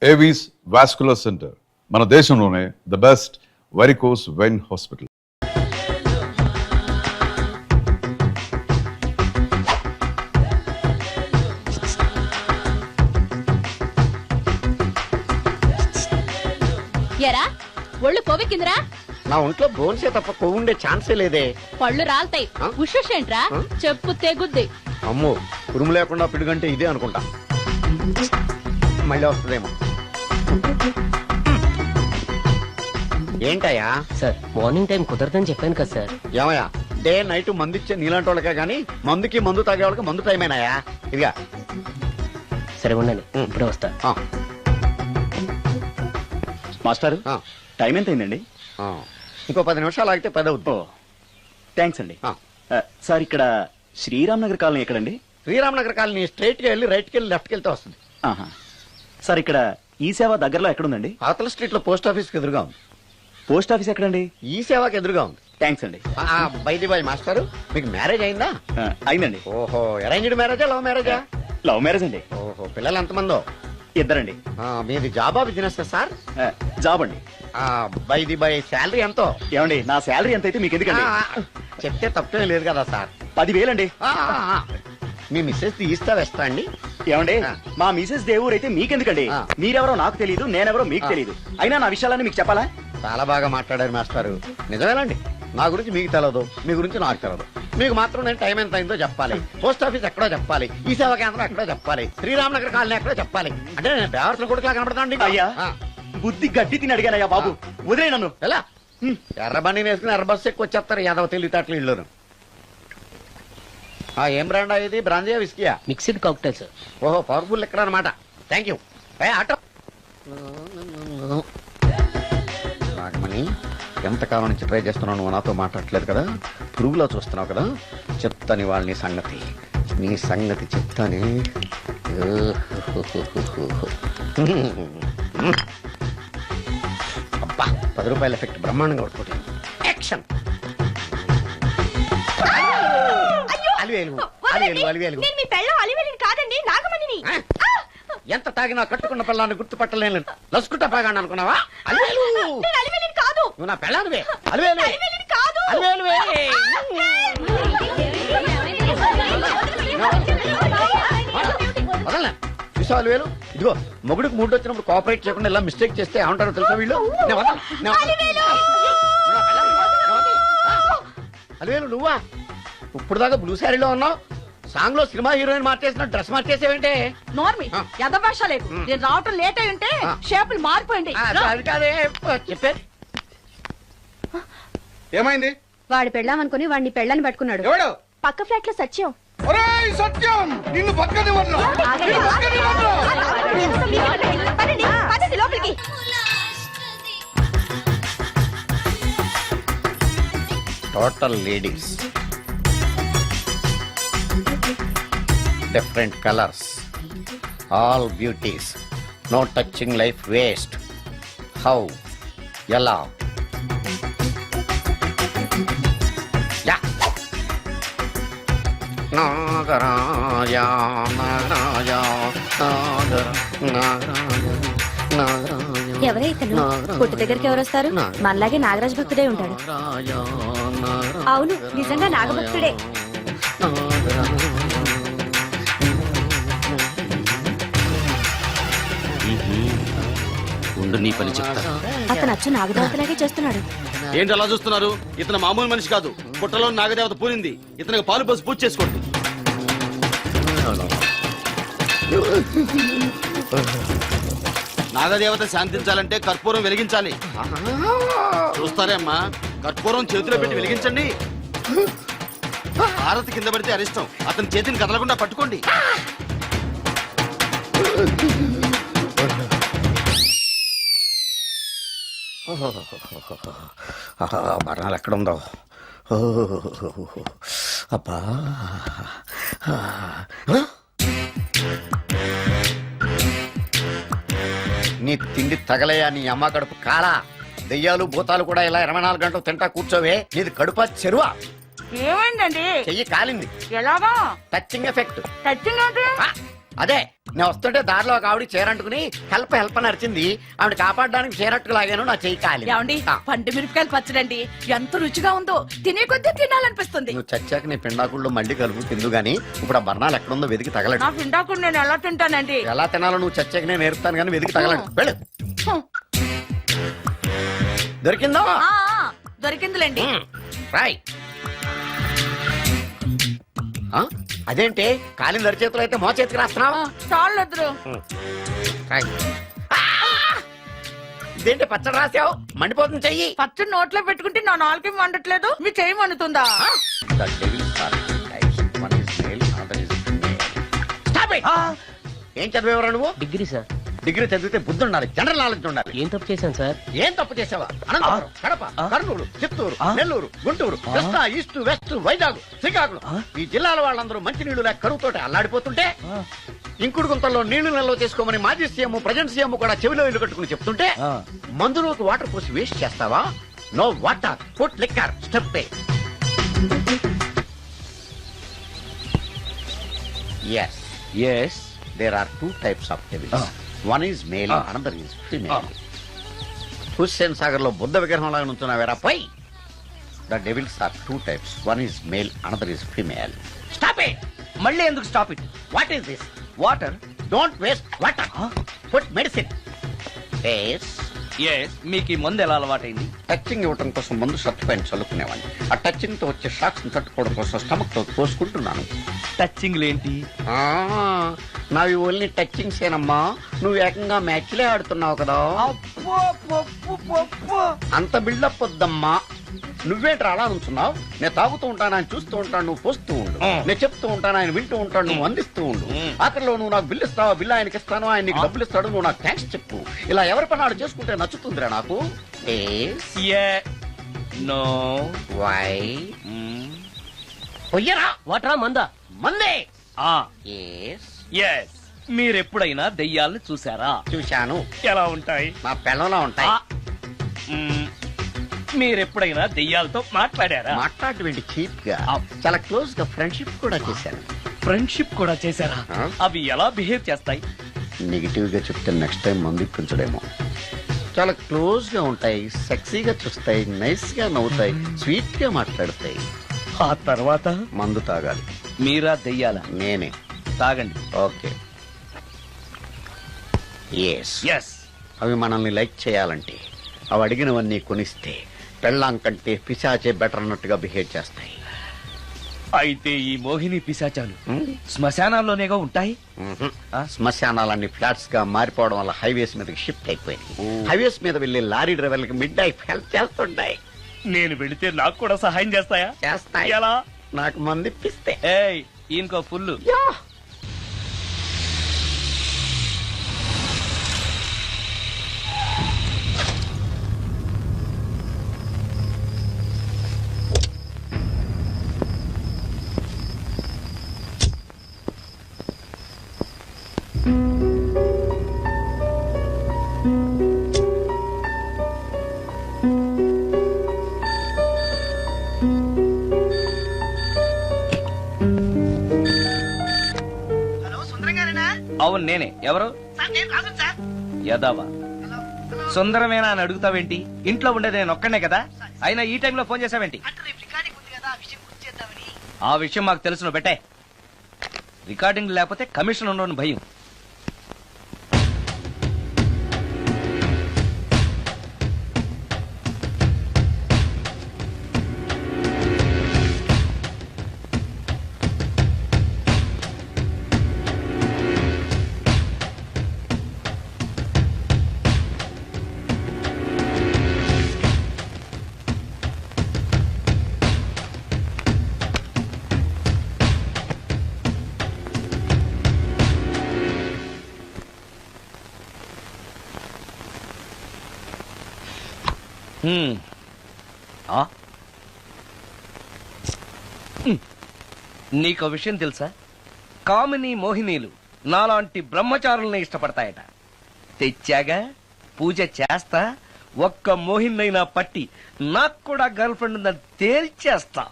Avis vascular centre మన దేశంలోనే the best varicose vein hospital. ఎరా ఒళ్ళు కొవ్వెక్కిందిరా? నా ఒంట్లో బోన్సే తప్ప కొవ్వు ఉండే ఛాన్సే లేదే. పళ్ళు రాల్తాయి. ఉషేంట్రా చెప్పు తెగుద్ది. అమ్మో ఉరుము లేకుండా పిడుగంటే ఇదే అనుకుంటా. మళ్ళీ వస్తుందేమో. ఏంటయ్యా సార్ మార్నింగ్ టైం కుదరదని చెప్పాను కదా సార్. ఏమయ్యా డే నైట్ మందు ఇచ్చే నీలాంటి వాళ్ళకే గానీ మందుకి మందు తాగే వాళ్ళకి మందు టైమేనాయా? ఇదిగా సరే ఉండండి, ఇప్పుడే వస్తా. మాస్టారు టైం ఎంత అయిందండి? ఇంకో 10 నిమిషాలు ఆగితే 10 అవుతుంది. థ్యాంక్స్ అండి. సార్ ఇక్కడ శ్రీరామ్ నగర్ కాలనీ ఎక్కడండి? శ్రీరామ్ నగర్ కాలనీ స్ట్రైట్ గా వెళ్ళి రైట్ కి వెళ్ళి లెఫ్ట్ కి వెళ్తే వస్తుంది. సార్ ఇక్కడ ఈ సేవ దగ్గరలో ఎక్కడుందండి? అవతల స్ట్రీట్ లో పోస్ట్ ఆఫీస్ కి ఎదురుగా ఉంది. పోస్ట్ ఆఫీస్ ఎక్కడండి? ఈ సేవకి ఎదురుగా ఉంది. థ్యాంక్స్ అండి. బైది బాయ్ మాస్టారు, మీకు మ్యారేజ్ అయిందా? అయిందండి. ఓహో, అరేంజ్డ్ మ్యారేజా లవ్ మ్యారేజా? లవ్ మ్యారేజ్ అండి. ఓహో, పిల్లలు ఎంతమందో? ఇద్దరండి. మీది జాబా బిజినెస్ సార్? జాబ్ అండి. బైది బై శాలరీ ఎంతో? ఏమండి నా శాలరీ ఎంత అయితే మీకు ఎందుకండి? చెప్తే తప్పే లేదు కదా సార్. 10,000 అండి. మీ మిస్సెస్ ఇస్తా వేస్తా అండి. ఏమండి మా మిసెస్ దేవుడు అయితే మీకెందుకండి? మీరెవరో నాకు తెలియదు, నేనెవరో మీకు తెలియదు. అయినా నా విషయాలన్నీ మీకు చెప్పాలా? చాలా బాగా మాట్లాడారు మాస్టారు. నిజమేనండి, నా గురించి మీకు తెలదు, మీ గురించి నాకు తెలదు. మీకు మాత్రం నేను టైం ఎంత అయిందో చెప్పాలి, పోస్ట్ ఆఫీస్ ఎక్కడో చెప్పాలి, ఈ సేవా కేంద్రం ఎక్కడో చెప్పాలి, శ్రీరామ్ నగర్ కాలనీ ఎక్కడో చెప్పాలి. అంటే నేను బేవర్సన కొడుకులా కనపడతాండి. అయ్యా బుద్ధి గడ్డి తిని అడిగానయ్యా బాబు, వదిలే నన్ను. ఎలా ఎర్ర బండి వేసుకుని ఎర్ర బస్సు ఎక్కువ వచ్చేస్తారు యాదవ తెలివితేటలు ఇళ్ళను. ఏం బ్రాండ్ ఇది? బ్రాంజియా విస్కియా? Mixed cocktail sir. ఓహో, పవర్ఫుల్ ఎక్కడ అనమాట. Thank you. ఆటో నాగమణి, ఎంతకాలం నుంచి ట్రై చేస్తున్నావు, నువ్వు నాతో మాట్లాడట్లేదు కదా, పురుగులో చూస్తున్నావు కదా. చెప్తాని వాళ్ళని సంగతి, నీ సంగతి చెప్తాని. అబ్బా, 10 రూపాయల ఎఫెక్ట్ బ్రహ్మాండంగా పడుకోండి. యాక్షన్. ఎంత తాగినా కట్టుకున్న పిల్లాన్ని గుర్తుపట్టలేను. లసుకుంటా పాగాను అనుకున్నావా? అలివేలు నువ్వు నా పిల్లానివే. అలివేలు అలివేలువే. వదలనా చూసా? అలివేలు ఇదిగో, మొగుడికి మూడు వచ్చినప్పుడు కోఆపరేట్ చేయకుండా ఇలా మిస్టేక్ చేస్తే ఏమంటారో తెలుసా వీళ్ళు? అలివేలు నువ్వా? ఇప్పుడు దాకా బ్లూ శారీలో ఉన్నావు, సాంగ్ లో సినిమా హీరోయిన్ మార్చేసిన డ్రెస్ మార్చేసేవంటే? నోర్మి యదభాష లేదు. నేను రావటం లేట్ అయి ఉంటే షేపులు మారిపోయింది. అది కాదే చెప్పేది. ఏమైంది? వాడు పెళ్ళామనుకుని వాడిని పెళ్ళని పట్టుకున్నాడు. ఎవడు? పక్క ఫ్లాట్ లో సత్యం. ఒరేయ్ సత్యం, నిన్ను బతకనివ్వను. లోపలికి total ladies, different colors, all beauties, no touching life waste. How? Yalla. Yeah. Nagaraja, Nagaraja, Nagaraja, Nagaraja. ఎవరైతను పుట్టు దగ్గరికి ఎవరు వస్తారు? మనలాగే నాగరాజ్ భక్తుడే ఉంటాడు. అవును, నిజంగా నాగభక్తుడే. ఉండు నీ పని చెప్తా. అతను అచ్చు నాగదేవతలాగే చేస్తున్నాడు. ఏంటి అలా చూస్తున్నారు? ఇతను మామూలు మనిషి కాదు, పుట్టలో నాగదేవత పూరింది. ఇతనికి పాలు పోసి పూజ చేసుకోండి. నాగదేవత శాంతించాలంటే కర్పూరం వెలిగించాలి. చూస్తారే అమ్మా, కర్పూరం చేతిలో పెట్టి వెలిగించండి. హారతి కింద పడితే అరిష్టం. అతని చేతిని కదలకుండా పట్టుకోండి. మరణాలు ఎక్కడుందో. అబ్బా, నీ తిండి తగలయా నీ అమ్మ కడుపు కాలా. దెయ్యాలు భూతాలు కూడా ఇలా 24 గంటలు తింటా కూర్చోవే. నీది కడుపా చెరువా? ఏమైందండి? చెయ్యి కాలింది. ఎలాగా? Touching effect. టచింగ్ అదే నేను వస్తుంటే దారిలో ఒక ఆవిడ చీరంటుకుని హెల్ప్ అని అరిచింది. ఆవిడ కాపాడడానికి చీరట్టుకు లాగాను, నా చెయ్యి కాలి. ఏమండి పండు మిరపకాయలు పచ్చడండి ఎంత రుచిగా ఉందో, తినే కొద్దీ తినాలనిపిస్తుంది. నువ్వు చచ్చాక నీ పిండాకుళ్ళు మళ్ళీ కలుపు తిందు గానీ ఇప్పుడు ఆ బర్ణాలు ఎక్కడుందో వెతికి తగలడు. నా పిండాకుడు నేను ఎలా తింటానండి? ఎలా తినాలో నువ్వు చచ్చాక నేను నేర్పుతాను కానీ వెతికి తగలడు. వెళ్ళు. దొరికిందో ఆ, దొరికిందిలేండి. రాయ్. అదేంటి కాలిన దరి చేతులు అయితే మో చేతికి రాస్తున్నావు? చాలు వద్దురు. రాయ్. ఆ! ఇదేంటి పచ్చడి రాసావు? మండిపోతుంది చెయ్యి. పచ్చడి నోట్లో పెట్టుకుంటే నా నాలుగు వండట్లేదు, మీ చెయ్యి వండుతుందా? Stop it! ఏం చదివేవరా నువ్వు? Degree sir. డిగ్రీ చదివితే బుద్ధి ఉండాలి, జనరల్ నాలెడ్జ్ ఉండాలి. ఏం తప్పు చేశాను సార్? ఏం తప్పు చేసావా? అనంతపురం, కడప, కర్నూలు, చిత్తూరు, నెల్లూరు, గుంటూరు, కృష్ణా, ఈస్ట్, వెస్ట్, వైజాగ్, శ్రీకాకుళం ఈ జిల్లాల వాళ్ళందరూ మంచినీళ్లు లేక కరువుతోటి అల్లాడిపోతుంటే ఇంకుడు గుంతల్లో నీళ్లు నిల్వ చేసుకోమని మాజీ సీఎం ప్రజెంట్ సీఎం కూడా చెవిలో ఇల్లు కట్టుకుని చెప్తుంటే మందులోకి వాటర్ పోసి వేస్ట్ చేస్తావా? No water, put liquor, step. Yes, there are two types of devils. One is male, another is female. Hussain Sagar లో బుద్ధ విగ్రహం లాగా నుంచున్నావేరా పై. The devils are two types. One is male, another is female. Stop it! మళ్ళీ ఎందుకు stop it? What is this? Water. Don't waste water. Put medicine. Yes. మీకు ఈ మందు ఎలా అలవాటైంది? టచింగ్ ఇవ్వడం కోసం ముందు షర్ట్ పైన చల్లుకునేవాడిని. ఆ టచింగ్ తో వచ్చే షాక్స్ ని తట్టుకోవడం కోసం స్టమక్ తో పోసుకుంటున్నాను. టచింగ్ లేంటి? నావి ఓన్లీ టచింగ్స్ ఏనమ్మా. నువ్వు ఏకంగా మ్యాచ్లే ఆడుతున్నావు కదా. అంత బిల్డప్ వద్దమ్మా. నువ్వేంట్రా అలా నుంచున్నావు? నేను తాగుతూ ఉంటాను, ఆయన చూస్తూ ఉంటాను, నువ్వు పోస్తూ ఉండు. నేను చెప్తూ ఉంటాను, ఆయన వింటూ ఉంటాడు, నువ్వు అందిస్తూ ఉండు. ఆఖరిలో నువ్వు నాకు బిల్లు ఇస్తావా, బిల్లు ఆయనకి ఇస్తాను, ఆయన నీకు డబ్బులు ఇస్తాడు, నువ్వు నాకు థ్యాంక్స్ చెప్పు. ఇలా ఎవరి పని ఆడు చేసుకుంటే నచ్చుతుందిరా నాకు. నో. వై? పొయ్యరా. వాటరా మందా? మందే. మీరెప్పుడైనా దెయ్యాలను చూసారా? చూశాను. ఎలా ఉంటాయి? మా పిల్లలా ఉంటాయి. మీరెప్పుడైనా దెయ్యాలతో మాట్లాడారా? మాట్లాడేటువంటి చీప్ గా చాలా క్లోజ్ గా ఫ్రెండ్షిప్ కూడా చేశాను. ఫ్రెండ్షిప్ కూడా చేశారా? అవి ఎలా బిహేవ్ చేస్తాయి? నెగిటివ్ గా చెప్తే నెక్స్ట్ టైం మందు ఇప్పించడేమో. చాలా క్లోజ్ గా ఉంటాయి, సెక్సీగా చూస్తాయి, నైస్ గా నవ్వుతాయి, స్వీట్ గా మాట్లాడతాయి. ఆ తర్వాత మందు తాగాలి. మీరా దెయ్యాల? నేనే. తాగండి. ఓకే. ఎస్. అవి మనల్ని లైక్ చేయాలంటే అవి అడిగినవన్నీ కొనిస్తే పెళ్ళాం కంటే పిశాచే బెటర్ అన్నట్టుగా బిహేవ్ చేస్తాయి. అయితే ఈ మోహిని పిశాచాలు శ్మశానాల్లోనేగా ఉంటాయి? శ్మశానాలన్నీ ఫ్లాట్స్ గా మారిపోవడం వల్ల హైవేస్ మీదకి షిఫ్ట్ అయిపోయింది. హైవేస్ మీద వెళ్లి లారీ డ్రైవర్లకి మిడ్ నైట్ హెల్ప్ చేస్తుంటాయి. నేను వెళితే నాకు కూడా సహాయం చేస్తాయా? చేస్తాయి. ఎలా? నాకు మంది ఇప్పిస్తే. ఏయ్, ఈయనకో ఫుల్. అవును నేనే. ఎవరు? యదవా. సుందరమేనా అని అడుగుతావేంటి? ఇంట్లో ఉండేది నేను ఒక్కనే కదా. అయినా ఈ టైంలో ఫోన్ చేసావేంటి? ఆ విషయం మాకు తెలుసును పెట్టే. రికార్డింగ్ లేకపోతే కమిషన్ ఉండని భయం. నీకో విషయం తెలుసా? కామిని మోహినీలు నాలాంటి బ్రహ్మచారుల్ని ఇష్టపడతాయట. తెచ్చాగా, పూజ చేస్తా, ఒక్క మోహినైనా పట్టి నాకు కూడా గర్ల్ ఫ్రెండ్ ఉందని తేల్చేస్తా.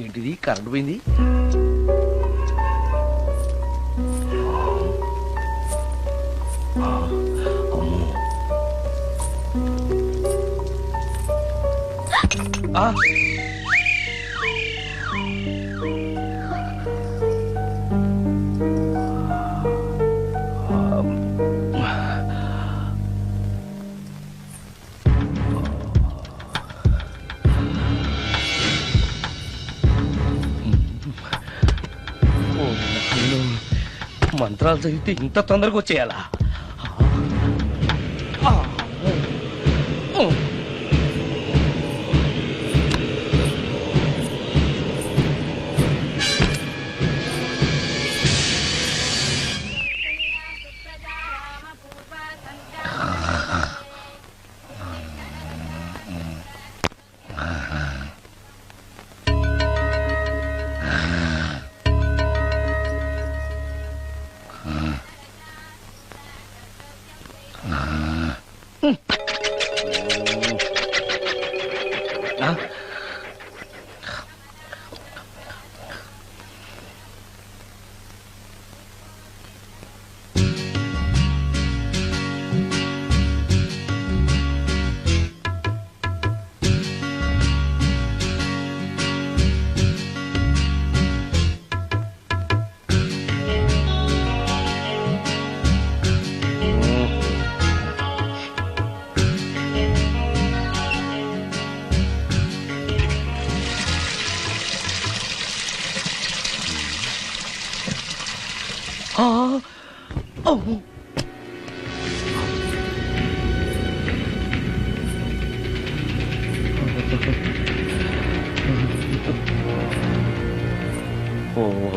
ఏంటిది కరెంట్ పోయింది? మంత్రాలు చదివితే ఇంత తొందరగా వచ్చేయాలా?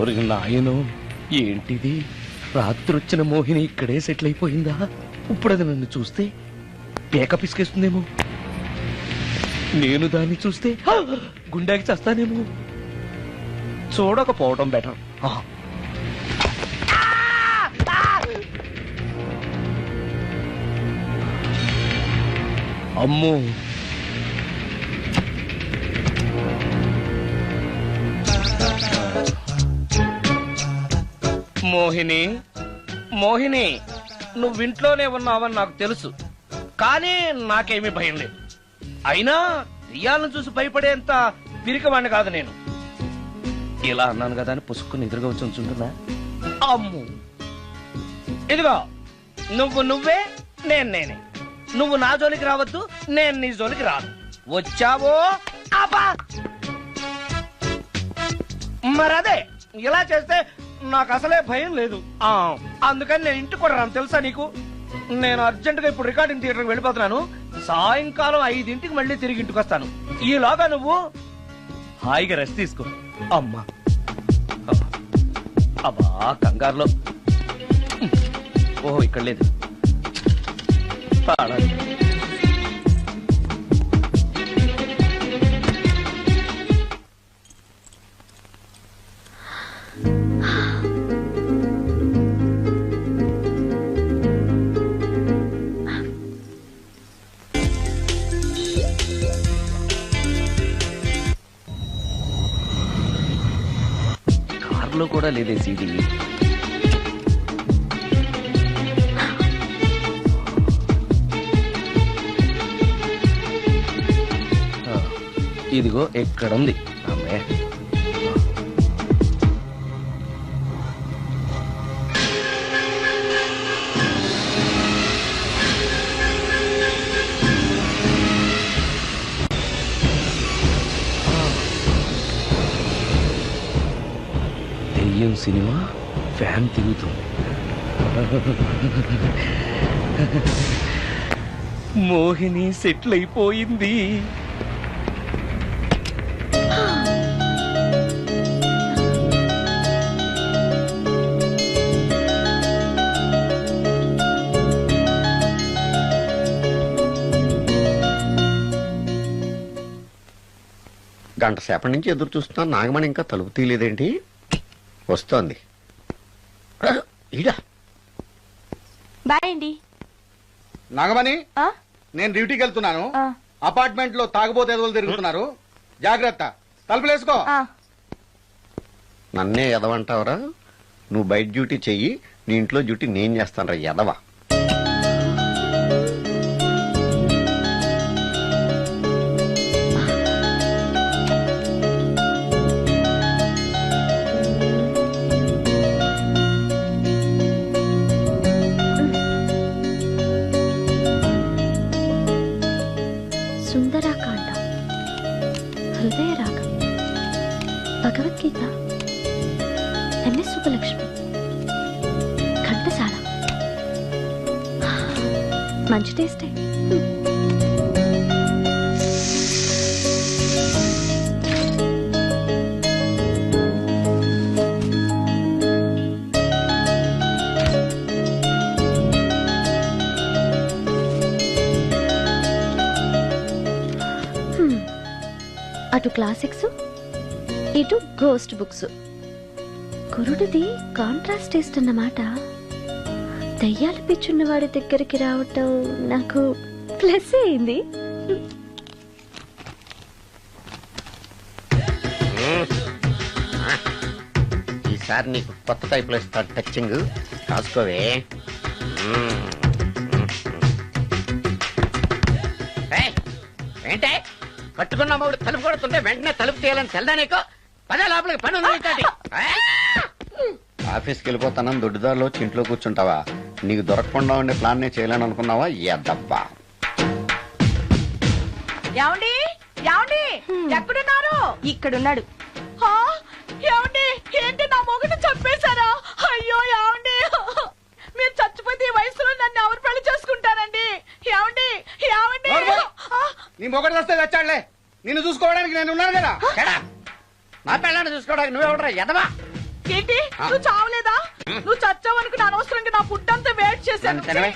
ఓరి నాయను, ఏంటిది? రాత్రొచ్చిన మోహిని ఇక్కడే సెటిల్ అయిపోయిందా? ఇప్పుడు అది నన్ను చూస్తే పేక పిసికేస్తుందేమో. నేను దాన్ని చూస్తే గుండెకి చేస్తానేమో. చూడకపోవడం బెటర్. అమ్మో, మోహిని, మోహిని, నువ్వింట్లోనే ఉన్నావని నాకు తెలుసు, కానీ నాకేమీ భయం లేదు. అయినా దెయ్యాలను చూసి భయపడేంత పిరికవాణ్ణి కాదు నేను. ఇలా అన్నాను కదా అని పుసుక్కుని ఎదురుగా వచ్చి ఉంచుంటున్నా. అమ్ము, ఇదిగో నువ్వు నువ్వే, నేను నేనే. నువ్వు నా జోలికి రావద్దు, నేను నీ జోలికి రాను. వచ్చావో అబ్బా, మరదే ఇలా చేస్తే నాకు అసలే భయం లేదు. అందుకని నేను ఇంటికి కూడా రాను, తెలుసా నీకు? నేను అర్జెంటుగా ఇప్పుడు రికార్డింగ్ థియేటర్కి వెళ్ళిపోతున్నాను. సాయంకాలం 5ంటికి మళ్ళీ తిరిగి ఇంటికి వస్తాను. ఈలోగా నువ్వు హాయిగా రెస్ట్ తీసుకో. అమ్మా, అబ్బా కంగారులో. ఓహో, ఇక్కడ లేదు. పాడాలి. కార్లో కూడా లేదే సీడీ. ఇదిగో ఎక్కడుంది. అమ్మే, దెయ్యం సినిమా ఫ్యాన్ తిరుగుతుంది. మోహిని సెటిల్ అయిపోయింది. గంట సేపటి నుంచి ఎదురు చూస్తున్నాను, నాగమణి ఇంకా తలుపు తీయలేదేంటి? వస్తోంది. ఈడా బాయ్ అండి. నాగమణి, ఆ? నేను డ్యూటీకి వెళ్తున్నాను. ఆ. అపార్ట్మెంట్ లో తాగుబోతు ఎదవలు తిరుగుతున్నారు, జాగ్రత్త. తలుపులేసుకో. ఆ. నన్నే ఎదవంటావరా? నువ్వు బయట డ్యూటీ చెయ్యి, నీ ఇంట్లో డ్యూటీ నేను చేస్తాను రా ఎదవ. సుందరాకాండ, హృదయ రాగం, భగవద్గీత, ఎన్ఎస్ సుబ్బలక్ష్మి, ఘంటసాల. మంచి టేస్టే. అటు క్లాసిక్స్, ఇటు గోస్ట్ బుక్స్. కురుడిది కాంట్రాస్ట్ టేస్ట్ అన్నమాట. దయ్యాలు పిచ్చున్న వాడి దగ్గరికి రావటం నాకు ప్లస్ అయింది. ఈసారి నీకు కొత్త టైప్ లో ఇస్తాడు టచ్చింగ్, కాసుకోవే. ఏంటే కట్టుకున్న మూడు తలుపు కొడుతుంటే వెంటనే తలుపు తీయాలని తెల్దా నీకు? పదే లోపలికి పని ఉంది నీతోటి. ఆఫీస్కి వెళ్ళిపోతానని దొడ్డిదారిలో వచ్చి ఇంట్లో కూర్చుంటావా? నీకు దొరకకుండా ఉండే ప్లాన్ నే చేయలేను అనుకున్నావా? ఎద్దబ్బా. ఏమండి ఏమండి ఎక్కడున్నారు? ఇక్కడున్నాడు. హా? ఏమండి ఏంటి నా మొగుడు చంపేశారా? అయ్యో ఏమండి, మీరు చచ్చిపోతే ఈ వయసులో నన్ను ఎవరు పెళ్లి చేసుకుంటారండి? ఏమండి ఏమండి? ఆ, నీ మొగడు వస్తే వచ్చాడులే, నిన్ను చూసుకోవడానికి నేను ఉన్నాను కదా. చెడా, నా పిల్లని చూసుకోవడానికి నువ్వెవడరా ఎదవా? ఏంటి నువ్వు చావలేదా? నువ్వు చచ్చావనుకుని అనవసరంగా నా ఫుడ్ అంతా వేట్ చేశాను. నన్ను తినవే.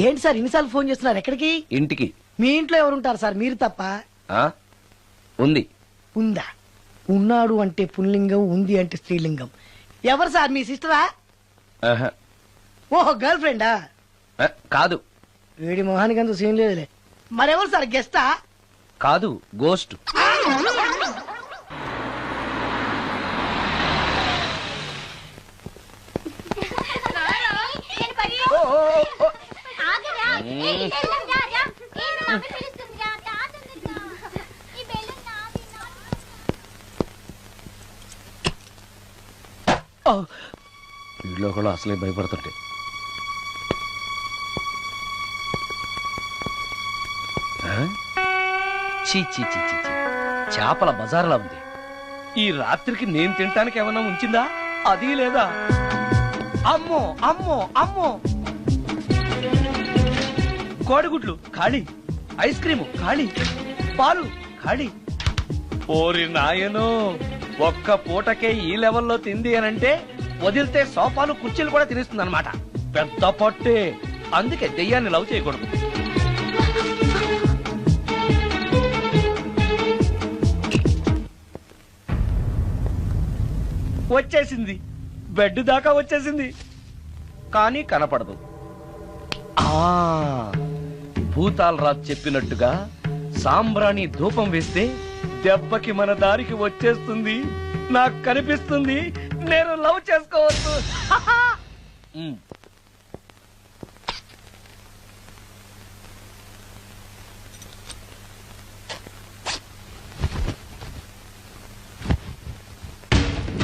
ఏంటి సార్ ఇన్నిసార్లు ఫోన్ చేస్తున్నారు? ఎక్కడికి? ఇంటికి. మీ ఇంట్లో ఎవరుంటారు సార్, మీరు తప్ప? ఆ? ఉంది. ఉందా? ఉన్నాడు అంటే పుల్లింగం, ఉంది అంటే స్త్రీలింగం. ఎవరు సార్, మీ సిస్టరా? ఆహా. ఓహో, గర్ల్ ఫ్రెండా? కాదు. వేడి మొహానికి అంత సీన్ లేదులే. మరెవరు సార్, గెస్టా? కాదు, గోస్ట్. వీళ్ళు కూడా అసలే భయపడుతుంటే. చీ చీ చీ చీ చీ. చేపల బజార్లా ఉంది. ఈ రాత్రికి నేను తినటానికి ఏమన్నా ఉంచిందా? అది లేదా? అమ్మో అమ్మో అమ్మో, కోడిగుడ్లు ఖాళీ, ఐస్ క్రీము ఖాళీ, పాలు ఖాళీ. ఓరి నాయనో, ఒక్క పూటకే ఈ లెవెల్లో తింది అనంటే వదిలితే సోఫాలు కుర్చీలు కూడా తినేస్తుంది అనమాట. పెద్ద పొట్టే. అందుకే దెయ్యాన్ని లవ్ చేయకూడదు. వచ్చేసింది, బెడ్ దాకా వచ్చేసింది, కానీ కనపడదు. భూతాలరాజు చెప్పినట్టుగా సాంబ్రాణి ధూపం వేస్తే దెబ్బకి మన దారికి వచ్చేస్తుంది. నాకు కనిపిస్తుంది, నేను లవ్ చేసుకోవచ్చు.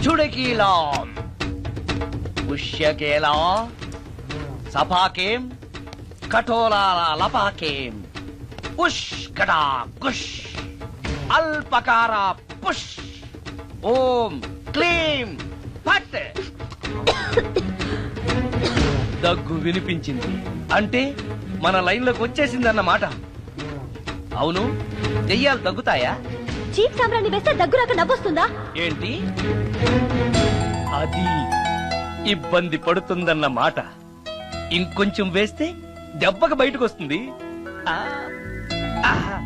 చుడకీలా, పుష్యకేలా, సపాకేం కఠోలాల లపాకేం ఉష్ గడా కుష్ అల్పకార పుష్ ఓం క్లీం ఫట్. దగ్గు వినిపించింది అంటే మన లైన్లోకి వచ్చేసిందన్నమాట. అవును, దెయ్యాలు దగ్గుతాయా? చీప్ సాంబ్రాన్ని వేస్తే దగ్గు రాక నవ్వొస్తుందా? ఏంటి అది ఇబ్బంది పడుతుందన్న మాట. ఇంకొంచెం వేస్తే దెబ్బకి బయటకు వస్తుంది. ఆ, ఆహా.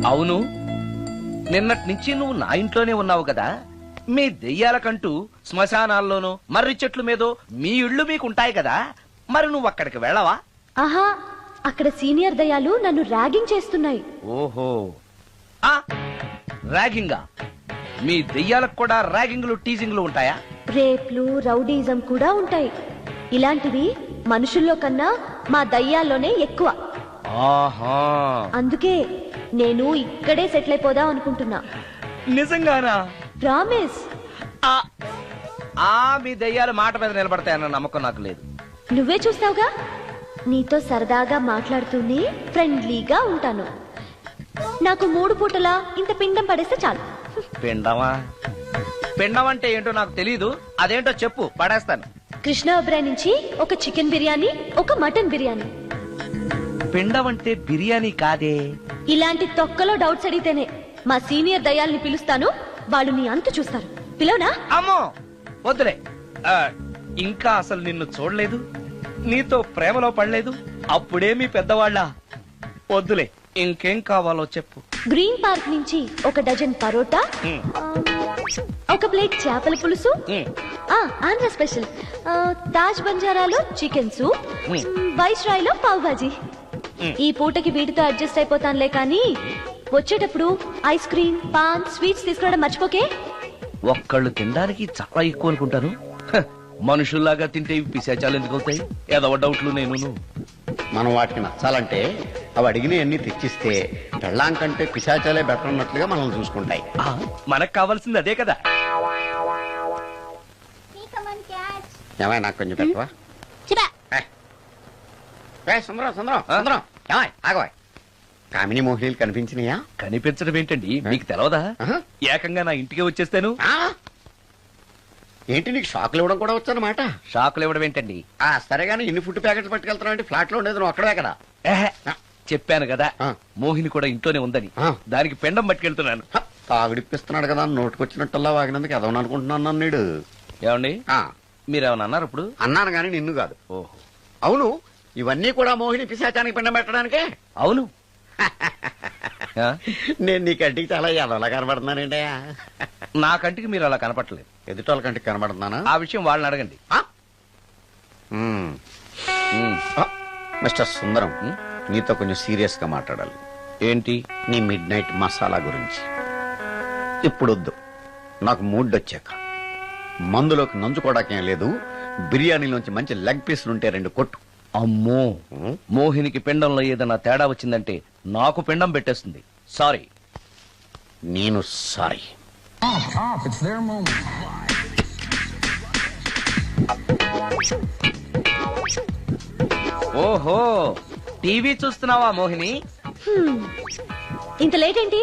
అవును, నిన్నటి నుంచి నువ్వు నా ఇంట్లోనే ఉన్నావు కదా. మీ దెయ్యాలకంటూ శ్మశానాల్లోనూ మర్రి చెట్ల మీదో మీ ఇళ్ళు మీకుంటాయి కదా, మరి నువ్వు అక్కడికి వెళ్ళవా? ఆహా, అక్కడ సీనియర్ దయాలు నన్ను ర్యాగింగ్ చేస్తున్నాయి. ఓహో, ఆ ర్యాగింగా? మీ దెయ్యాలకు కూడా ర్యాగింగ్లు టీజింగ్లు ఉంటాయా? రేప్లు, రౌడీజం కూడా ఉంటాయి. ఇలాంటివి మనుషుల్లో కన్నా మా దయ్యాల్లోనే ఎక్కువ. ఆహా, అందుకే నేను ఇక్కడే సెటిల్ అయిపోదాం అనుకుంటున్నా. నిజంగానా? ప్రామిస్. ఆ, ఆ మీ దెయ్యాలు మాట మీద నిలబడతాయన్న నమ్మకం నాకు లేదు. నువ్వే చూస్తావుగా, నీతో సరదాగా మాట్లాడుతూనే ఫ్రెండ్లీగా ఉంటాను. నాకు 3 పూటలా ఇంత పిండం పడేస్తే చాలు. పిండమా? పిండం అంటే ఏంటో నాకు తెలీదు, అదేంటో చెప్పు, పడేస్తాను. కృష్ణ ఒబ్రాయ్ నుంచి ఒక చికెన్ బిర్యానీ, ఒక మటన్ బిర్యానీ. పిండం అంటే బిర్యానీ కాదే. ఇలాంటి తొక్కలో డౌట్స్ అడిగితేనే మా సీనియర్ దయాల్ని పిలుస్తాను, వాళ్ళు నీ అంతు చూస్తారు. పిలవనా? అమ్మో వద్దులే. ఆ, ఇంకా అసలు నిన్ను చూడలేదు, నీతో ప్రేమలో పడలేదు, అప్పుడే మీ పెద్దవాళ్ళ. వద్దులే, ఇంకేం కావాలో చెప్పు. గ్రీన్ పార్క్ నుంచి ఒక డజన్ పరోటా, ఉమ్, ఒక ప్లేట్ చేపల పులుసు, ఉమ్, ఆంధ్ర స్పెషల్ తాజ్ బంజారాలో చికెన్ సూప్, ఉమ్. వైస్ రాయ్ లో పావ్ భాజీ. ఉమ్. ఈ పూటకి వీటితో అడ్జస్ట్ అయిపోతానులే, కానీ వచ్చేటప్పుడు ఐస్ క్రీమ్, పాన్, స్వీట్స్ తీసుకురావడం మర్చిపోకే. ఒక్కళ్ళు తినడానికి చాలా ఎక్కువ అనుకుంటాను. హ, మనుషుల్లాగా తింటే ఇవి పిశాచాలు ఎందుకు అవుతాయి? ఏదో డౌట్లు నేను. మనం వాటికి నచ్చాలంటే అవి అడిగినవన్నీ తెచ్చిస్తే పెళ్ళాం కంటే పిశాచాలే బెటర్ అన్నట్లుగా మనల్ని చూసుకుంటాయి. మనకు కావాల్సింది అదే కదా. ఏమై నాకు కొంచెం పెట్టవా? సుందరం సుందరం సుందరం, ఏమాయ్ ఆగవాయ్. కామిని మోహినీలు కనిపించినాయా? కనిపించడం ఏంటండి, మీకు తెలవదా? ఆహా. ఏకంగా నా ఇంటికి వచ్చేస్తాను. ఆ? ఏంటి నీకు షాకులు ఇవ్వడం కూడా వచ్చానమాట? షాకులు ఇవ్వడం ఏంటండి? సరే గానీ ఇన్ని ఫుడ్ ప్యాకెట్స్ పట్టుకెళ్తున్నావు అంటే ఫ్లాట్ లో ఉండేది నువ్వు అక్కడే కదా. ఏహే, చెప్పాను కదా ఆ. మోహిని కూడా ఇంట్లోనే ఉందని. ఆ. దానికి పెండం పట్టుకెళ్తున్నాను. తాగుడిప్పిస్తున్నాడు కదా, నోటుకొచ్చినట్టల్లా వాగినందుకు ఎదవని అనుకుంటున్నాను నీడు. ఏమండి, మీరేమన్నా అన్నారు ఇప్పుడు? అన్నాను గానీ నిన్ను కాదు. ఓహో, అవును, ఇవన్నీ కూడా మోహిని పిశాచానికి పిండం పెట్టడానికే. అవును. ఆ? నేను నీ కంటికి చాలా ఎదవలా కనబడుతున్నానండి. నా కంటికి మీరు అలా కనపట్లేదు. ఎదుటోళ్ళ కంటికి కనబడుతున్నానా? ఆ విషయం వాళ్ళని అడగండి. ఉమ్. మిస్టర్ సుందరం, నీతో కొంచెం సీరియస్ గా మాట్లాడాలి. ఏంటి? నీ మిడ్ నైట్ మసాలా గురించి. ఇప్పుడు వద్దు, నాకు మూడ్ వచ్చాక. మందులోకి నంచుకోవడాకేం లేదు, బిర్యానీలోంచి మంచి లెగ్ పీసులుంటే 2 కొట్టు. అమ్మో, మోహినికి పిండంలో ఏదైనా తేడా వచ్చిందంటే నాకు పిండం పెట్టేస్తుంది. సారీ. నేను సారీ. ఓహో, టీవీ చూస్తున్నావా మోహిని? ఇంత లేట్ ఏంటి?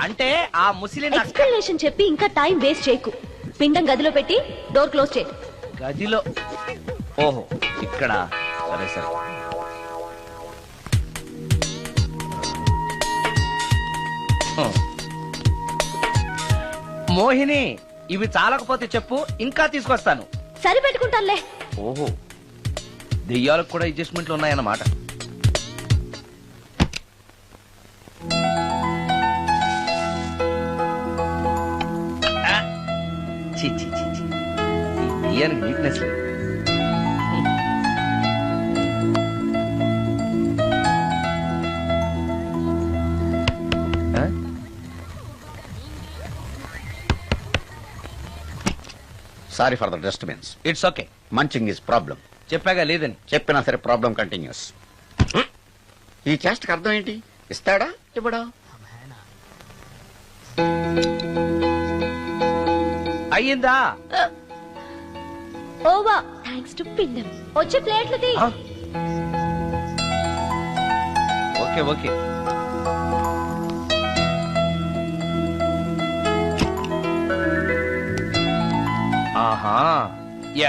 అంటే ఆ ముసిలి నక్క ఎక్స్ప్లెనేషన్ చెప్పి ఇంకా టైం వేస్ట్ చేయకు. పిండం గదిలో పెట్టి డోర్ క్లోజ్ చేయి. గదిలో? ఓహో, ఇక్కడ. సరే సరే. మోహిని, ఇవి చాలకపోతే చెప్పు, ఇంకా తీసుకొస్తాను. సరి పెట్టుకుంటానులే. ఓహో, దెయ్యాలకు కూడా అడ్జస్ట్మెంట్లు ఉన్నాయన్నమాట. ఛీ, ఛీ, ఛీ, ఛీ. ఈ దెయ్యానికి నీట్నెస్ లేదు. ఆ? Sorry for the disturbance. It's okay. Munching is problem. చెప్పాగా లేదని. చెప్పినా సరే ప్రాబ్లం కంటిన్యూస్. ఈ చేష్టకి అర్థం ఏంటి? ఇస్తాడా ఇవ్వడా? అయ్యిందా? ఓవా థ్యాంక్స్ టు పిండం. వచ్చే ప్లేట్లు తీ. ఆ? Okay okay. ఆహా,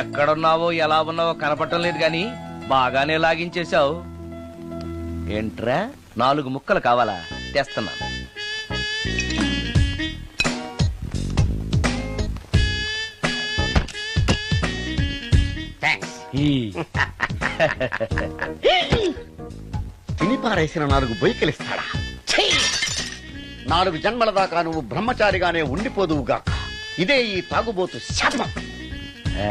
ఎక్కడున్నావో ఎలా ఉన్నావో కనపడటం లేదు గాని బాగానే లాగించేశావు. ఏంట్రా 4 ముక్కలు కావాలా? తెస్తున్నాను. థ్యాంక్స్. ఈ. తిని పారేసిన 4 బొయ్యికలిస్తాడా? 4 జన్మల దాకా నువ్వు బ్రహ్మచారిగానే ఉండిపోదువుగాక. ఇదే ఈ తాగుబోతు శాపం. ఆ.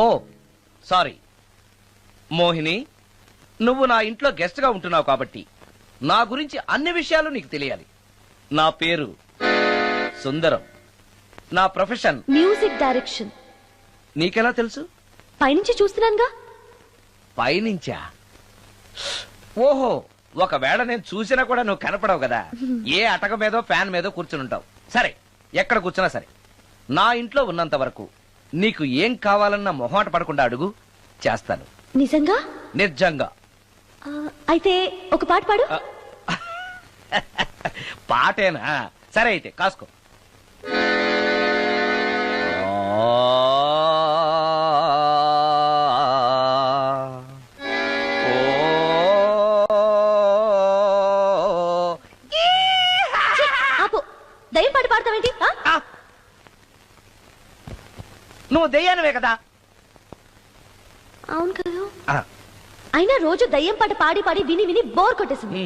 ఓ సారీ మోహిని, నువ్వు నా ఇంట్లో గెస్ట్ గా ఉంటున్నావు కాబట్టి నా గురించి అన్ని విషయాలు నీకు తెలియాలి. నా పేరు సుందరం. నా ప్రొఫెషన్ మ్యూజిక్ డైరెక్షన్. నీకెలా తెలుసు? పైనుంచి చూస్తున్నానుగా. పైనుంచా? ఓహో, ఒకవేళ నేను చూసినా కూడా నువ్వు కనపడవు కదా. ఏ అటక మీదో ఫ్యాన్ మీదో కూర్చుని ఉంటావు. సరే, ఎక్కడ కూర్చున్నా సరే, నా ఇంట్లో ఉన్నంత వరకు నీకు ఏం కావాలన్న మొహమాట పడకుండా అడుగు, చేస్తాను. నిజంగా? నిజంగా. ఆ, అయితే ఒక పాట పాడు. పాటేనా? సరే అయితే కాసుకో. ఆపు. దయ్యం పాట పాడతావేంటి? ఆ? నువ్వు దెయ్యానివే కదా. అవును కదా. ఆ. అయినా రోజు దయ్యం పాట పాడి పాడి విని విని బోర్ కొట్టేసింది.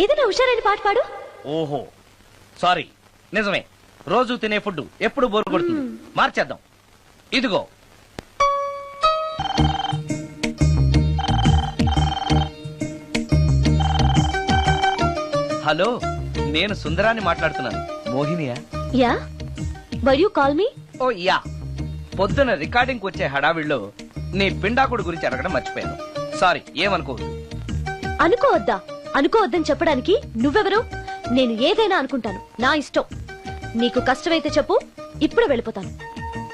ఏదైనా హుషారైన పాట పాడు. ఓహో సారీ, నిజమే. రోజు తినే ఫుడ్ ఎప్పుడు బోరు కొడుతుంది. మార్చేద్దాం. ఇదిగో, హలో, నేను సుందరాన్ని మాట్లాడుతున్నాను. మోహినియా? Yeah, why you call me? Oh yeah, పొద్దున రికార్డింగ్ వచ్చే హడావిడిలో నీ పిండాకుడు గురించి అడగడం మర్చిపోయాను. సారీ, ఏమనుకోవద్దు. అనుకోవద్దా? అనుకోవద్దని చెప్పడానికి నువ్వెవరు? నేను ఏదైనా అనుకుంటాను, నా ఇష్టం. నీకు కష్టమైతే చెప్పు, ఇప్పుడు వెళ్ళిపోతాను.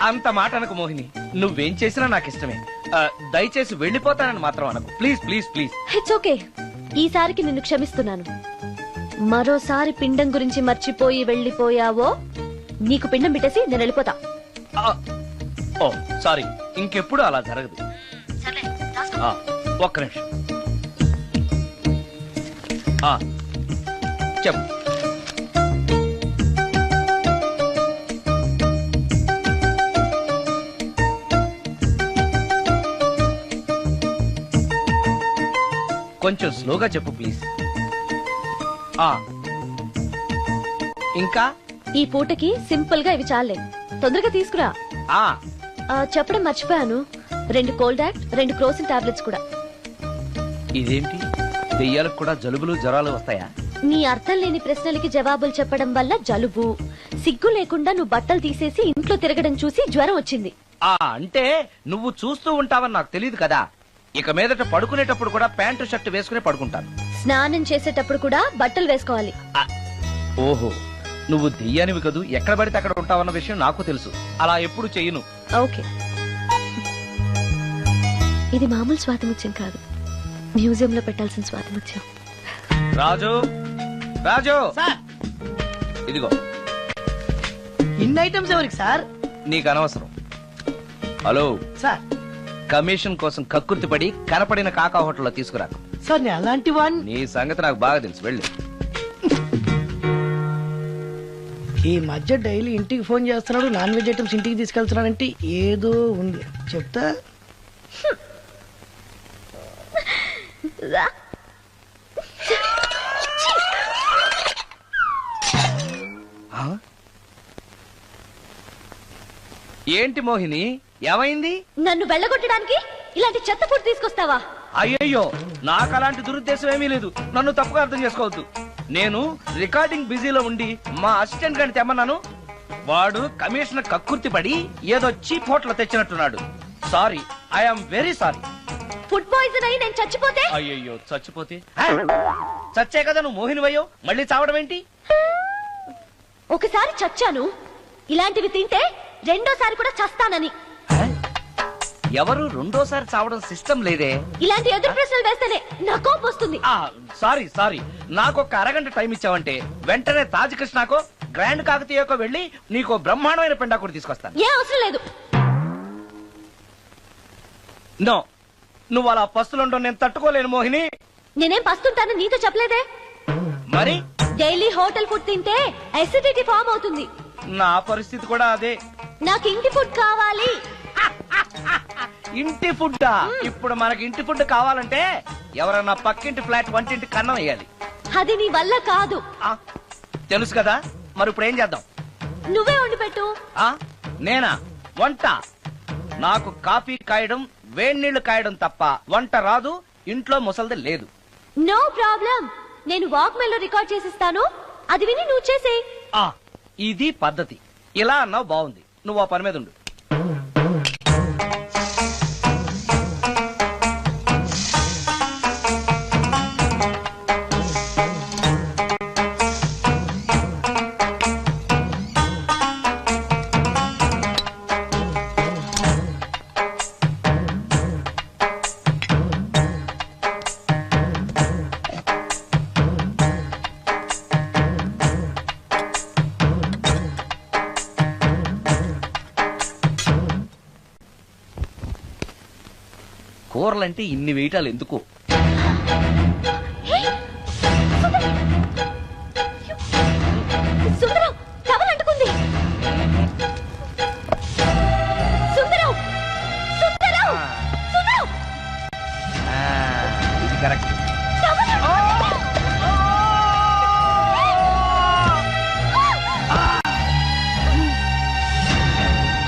అంత మాట అనకు మోహిని, నువ్వేం చేసినా నాకు ఇష్టమే. దయచేసి వెళ్ళిపోతానని మాత్రం అనకు. Please please please. It's okay, ఈసారికి నిన్ను క్షమిస్తున్నాను. మరోసారి పిండం గురించి మర్చిపోయి వెళ్ళిపోయావో నీకు పిండం పెట్టేసి నేను వెళ్ళిపోతా. ఓ సారీ, ఇంకెప్పుడు అలా జరగదు. ఒక్క నిమిషం. చెప్పు. కొంచెం స్లోగా చెప్పు ప్లీజ్. ఇంకా ఈ పూటకి సింపుల్ గా ఇవి చాలే, తొందరగా తీసుకురా. చెప్పడం మర్చిపోయాను, 2 కోల్డ్ యాక్ట్, 2 క్రోసిన్ టాబ్లెట్స్ కూడా. ఇదేంటి, దెయ్యాలకు కూడా జలుబులు జ్వరాలు వస్తాయా? నీ అర్థం లేని ప్రశ్నలకి జవాబులు చెప్పడం వల్ల జలుబు, సిగ్గు లేకుండా నువ్వు బట్టలు తీసేసి ఇంట్లో తిరగడం చూసి జ్వరం వచ్చింది. అంటే నువ్వు చూస్తూ ఉంటావని నాకు తెలియదు కదా. ఇక మీదట పడుకునేటప్పుడు కూడా ప్యాంటు షర్ట్ వేసుకునే పడుకుంటాను. స్నానం చేసేటప్పుడు కూడా బట్టలు వేసుకోవాలి. ఓహో, నువ్వు దెయ్యానివి కదూ, ఎక్కడ పడితే అక్కడ ఉంటావన్న విషయం నాకు తెలుసు. అలా ఎప్పుడు చెయ్యను. ఓకే, ఇది మామూలు స్వాతిముత్యం కాదు, మ్యూజియం లో పెట్టాల్సిన స్వాతిముత్యం. రాజు, రాజు, ఇదిగో. ఇన్ని ఐటమ్స్ ఎవరికి సార్? నీకు అనవసరం. Hello sir. కమిషన్ కోసం కక్కుర్తి పడి కనపడిన కాకా హోటల్లో తీసుకురాకు. సార్ నేను అలాంటి వాడిని. నీ సంగతి నాకు బాగా తెలుసు, వెళ్ళు. ఈ మధ్య డైలీ ఇంటికి ఫోన్ చేస్తున్నాడు, నాన్ వెజ్ ఐటమ్స్ ఇంటికి తీసుకెళ్తున్నాడంటే ఏదో ఉంది, చెప్తా. ఏంటి మోహిని, ఏమైంది? నన్ను వెళ్ళగొట్టడానికి ఇలాంటి చెత్త ఫుడ్ తీసుకొస్తావా? అయ్యయ్యో, నాకు అలాంటి దురుద్దేశం ఏమీ లేదు. నన్ను తప్పుగా అర్థం చేసుకోవద్దు. నేను రికార్డింగ్ బిజీలో ఉండి మా అసిస్టెంట్ గారిని తెమ్మన్నాను. వాడు కమిషనర్ కక్కుర్తి పడి ఏదో చీప్ హోటల్ తెచ్చినట్టున్నాడు. Sorry, I'm very sorry. Food poison అయి నేను చచ్చిపోతే అయ్యయ్యో చచ్చిపోతే చచ్చే కదా నువ్వు మోహినివయ్యో మళ్ళీ చావడం ఏంటి? ఒకసారి చచ్చాను, ఇలాంటివి తింటే రెండోసారి కూడా చస్తానని. ఎవరు రెండోసారి చావడం సిస్టం లేదే. ఇలాంటి ఎదురు ప్రశ్నలు వేస్తేనే నా కోపం వస్తుంది. సారీ నాకు ఒక అరగంట టైం ఇచ్చావంటే వెంటనే తాజ్ కృష్ణకో గ్రాండ్ కాకతీయకో వెళ్ళి నీకు బ్రహ్మాండమైన పెండాకుడు తీసుకొస్తాను. ఏ అవసరం లేదు. నో, నువ్వు అలా పస్తులుండవు, నేను తట్టుకోలేను మోహిని. నేనేం పస్తుంటాను నీతో చెప్పలేదే. మరి డైలీ హోటల్ ఫుడ్ తింటే అసిడిటీ ఫామ్ అవుతుంది. నా పరిస్థితి కూడా అదే. నాకు ఇంటి ఫుడ్ కావాలి. ఇంటి ఫుడ్ ఇప్పుడు మనకి ఇంటి ఫుడ్ కావాలంటే ఎవరన్నా పక్కింటి ఫ్లాట్ వంటింటి కన్నం వేయాలి. అది నీ వల్ల కాదు. తెలుసు కదా, మరి ఇప్పుడు ఏం చేద్దాం? నువ్వే వండి పెట్టు. నేనా వంట? నాకు కాఫీ కాయడం వేడి నీళ్లు కాయడం తప్ప వంట రాదు. ఇంట్లో ముసల్ది లేదు. నో ప్రాబ్లం, నేను వాక్ మెయిల్ లో రికార్డ్ చేసిస్తాను, అది విని నువ్వు చేసే. ఇది పద్ధతి. ఇలా అన్నావు బాగుంది. నువ్వు ఆ పని మీద ఉండు. కూరలంటే ఇన్ని వేయటాలు ఎందుకు?